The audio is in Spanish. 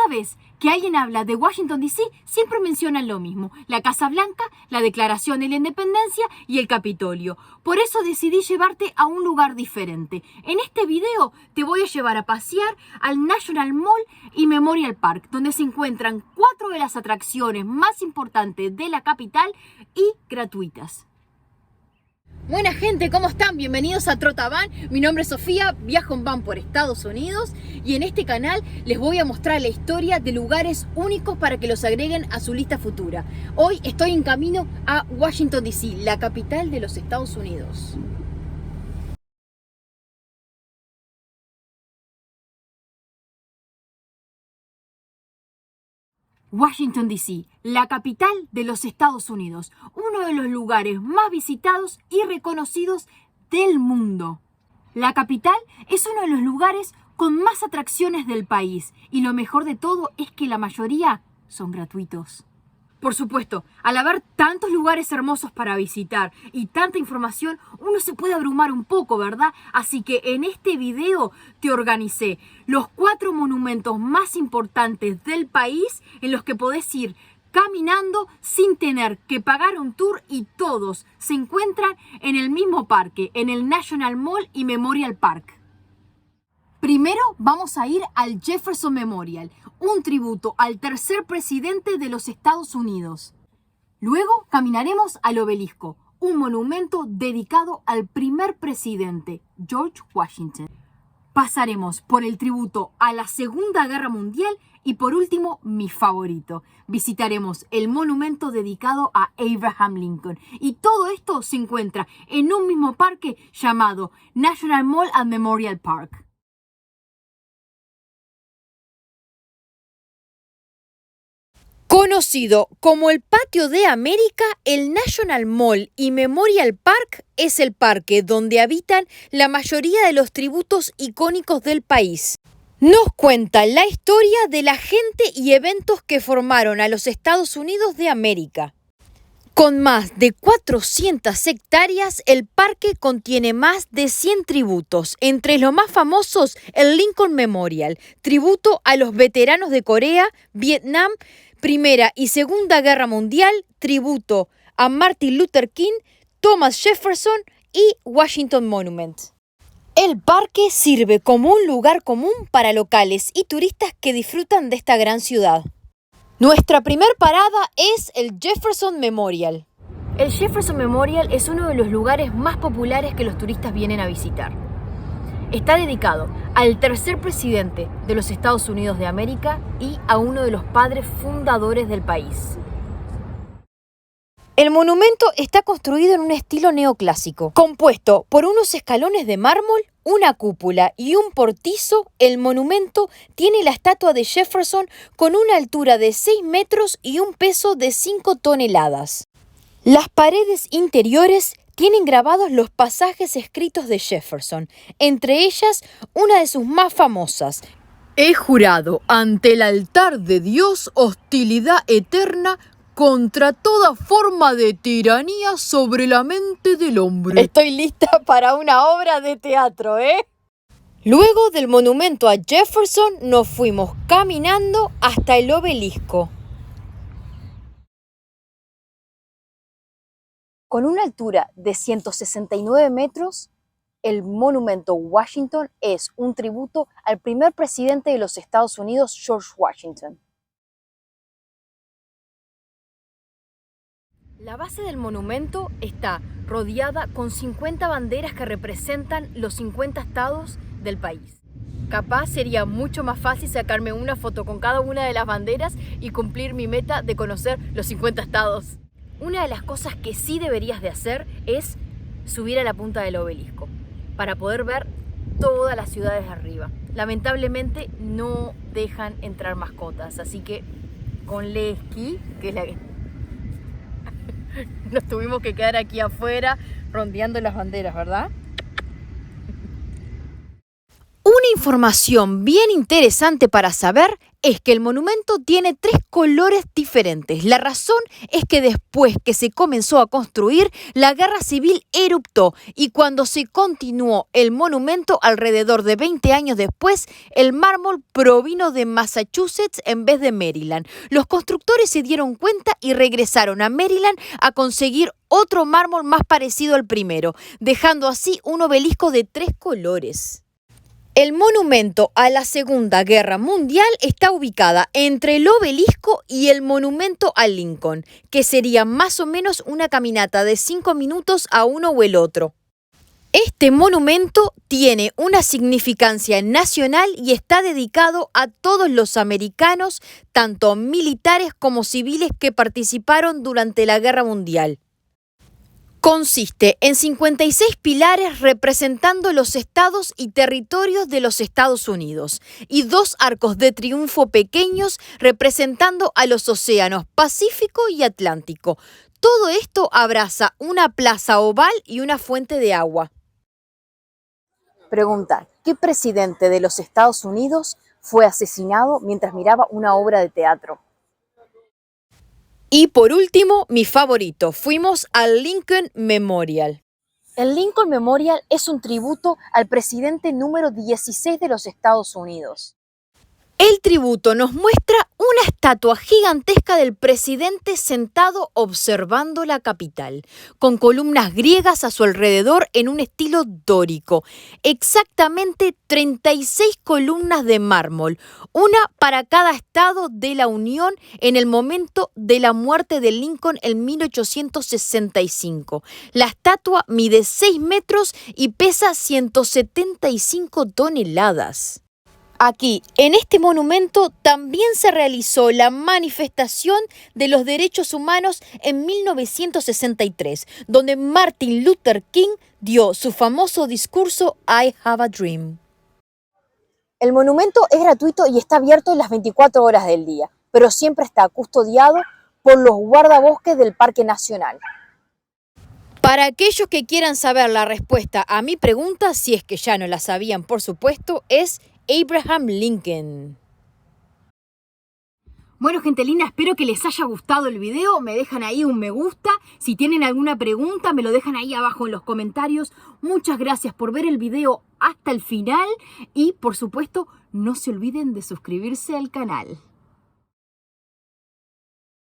vez que alguien habla de Washington, D.C., siempre mencionan lo mismo: la Casa Blanca, la Declaración de la Independencia y el Capitolio. Por eso decidí llevarte a un lugar diferente. En este video te voy a llevar a pasear al National Mall y Memorial Park, donde se encuentran 4 de las atracciones más importantes de la capital y gratuitas. Buena gente, ¿cómo están? Bienvenidos a Trotavan. Mi nombre es Sofía, viajo en van por Estados Unidos y en este canal les voy a mostrar la historia de lugares únicos para que los agreguen a su lista futura. Hoy estoy en camino a Washington, D.C., la capital de los Estados Unidos. Washington, D.C., la capital de los Estados Unidos, uno de los lugares más visitados y reconocidos del mundo. La capital es uno de los lugares con más atracciones del país y lo mejor de todo es que la mayoría son gratuitos. Por supuesto, al haber tantos lugares hermosos para visitar y tanta información, uno se puede abrumar un poco, ¿verdad? Así que en este video te organicé los 4 monumentos más importantes del país en los que podés ir caminando sin tener que pagar un tour y todos se encuentran en el mismo parque, en el National Mall y Memorial Park. Primero vamos a ir al Jefferson Memorial, un tributo al tercer presidente de los Estados Unidos. Luego caminaremos al Obelisco, un monumento dedicado al primer presidente, George Washington. Pasaremos por el tributo a la Segunda Guerra Mundial y por último, mi favorito, visitaremos el monumento dedicado a Abraham Lincoln. Y todo esto se encuentra en un mismo parque llamado National Mall and Memorial Park. Conocido como el Patio de América, el National Mall y Memorial Park es el parque donde habitan la mayoría de los tributos icónicos del país. Nos cuenta la historia de la gente y eventos que formaron a los Estados Unidos de América. Con más de 400 hectáreas, el parque contiene más de 100 tributos. Entre los más famosos, el Lincoln Memorial, tributo a los veteranos de Corea, Vietnam, Primera y Segunda Guerra Mundial, tributo a Martin Luther King, Thomas Jefferson y Washington Monument. El parque sirve como un lugar común para locales y turistas que disfrutan de esta gran ciudad. Nuestra primer parada es el Jefferson Memorial. El Jefferson Memorial es uno de los lugares más populares que los turistas vienen a visitar. Está dedicado al tercer presidente de los Estados Unidos de América y a uno de los padres fundadores del país. El monumento está construido en un estilo neoclásico. Compuesto por unos escalones de mármol, una cúpula y un portizo, el monumento tiene la estatua de Jefferson con una altura de 6 metros y un peso de 5 toneladas. Las paredes interiores tienen grabados los pasajes escritos de Jefferson, entre ellas una de sus más famosas: he jurado ante el altar de Dios hostilidad eterna contra toda forma de tiranía sobre la mente del hombre. Estoy lista para una obra de teatro, ¿eh? Luego del monumento a Jefferson nos fuimos caminando hasta el Obelisco. Con una altura de 169 metros, el monumento Washington es un tributo al primer presidente de los Estados Unidos, George Washington. La base del monumento está rodeada con 50 banderas que representan los 50 estados del país. Capaz sería mucho más fácil sacarme una foto con cada una de las banderas y cumplir mi meta de conocer los 50 estados. Una de las cosas que sí deberías de hacer es subir a la punta del obelisco para poder ver todas las ciudades de arriba. Lamentablemente no dejan entrar mascotas, así que con Lesky, que es la que nos tuvimos que quedar aquí afuera rondeando las banderas, ¿verdad? Una información bien interesante para saber es que el monumento tiene 3 colores diferentes. La razón es que después que se comenzó a construir, la guerra civil eruptó y cuando se continuó el monumento alrededor de 20 años después, el mármol provino de Massachusetts en vez de Maryland. Los constructores se dieron cuenta y regresaron a Maryland a conseguir otro mármol más parecido al primero, dejando así un obelisco de 3 colores. El monumento a la Segunda Guerra Mundial está ubicada entre el obelisco y el monumento a Lincoln, que sería más o menos una caminata de 5 minutos a uno o el otro. Este monumento tiene una significancia nacional y está dedicado a todos los americanos, tanto militares como civiles que participaron durante la Guerra Mundial. Consiste en 56 pilares representando los estados y territorios de los Estados Unidos y 2 arcos de triunfo pequeños representando a los océanos Pacífico y Atlántico. Todo esto abraza una plaza oval y una fuente de agua. Pregunta: ¿qué presidente de los Estados Unidos fue asesinado mientras miraba una obra de teatro? Y por último, mi favorito, fuimos al Lincoln Memorial. El Lincoln Memorial es un tributo al presidente número 16 de los Estados Unidos. El tributo nos muestra una estatua gigantesca del presidente sentado observando la capital, con columnas griegas a su alrededor en un estilo dórico. Exactamente 36 columnas de mármol, una para cada estado de la Unión en el momento de la muerte de Lincoln en 1865. La estatua mide 6 metros y pesa 175 toneladas. Aquí, en este monumento, también se realizó la manifestación de los derechos humanos en 1963, donde Martin Luther King dio su famoso discurso I Have a Dream. El monumento es gratuito y está abierto las 24 horas del día, pero siempre está custodiado por los guardabosques del Parque Nacional. Para aquellos que quieran saber la respuesta a mi pregunta, si es que ya no la sabían, por supuesto, es Abraham Lincoln. Bueno, gente linda, espero que les haya gustado el video. Me dejan ahí un me gusta. Si tienen alguna pregunta, me lo dejan ahí abajo en los comentarios. Muchas gracias por ver el video hasta el final. Y, por supuesto, no se olviden de suscribirse al canal.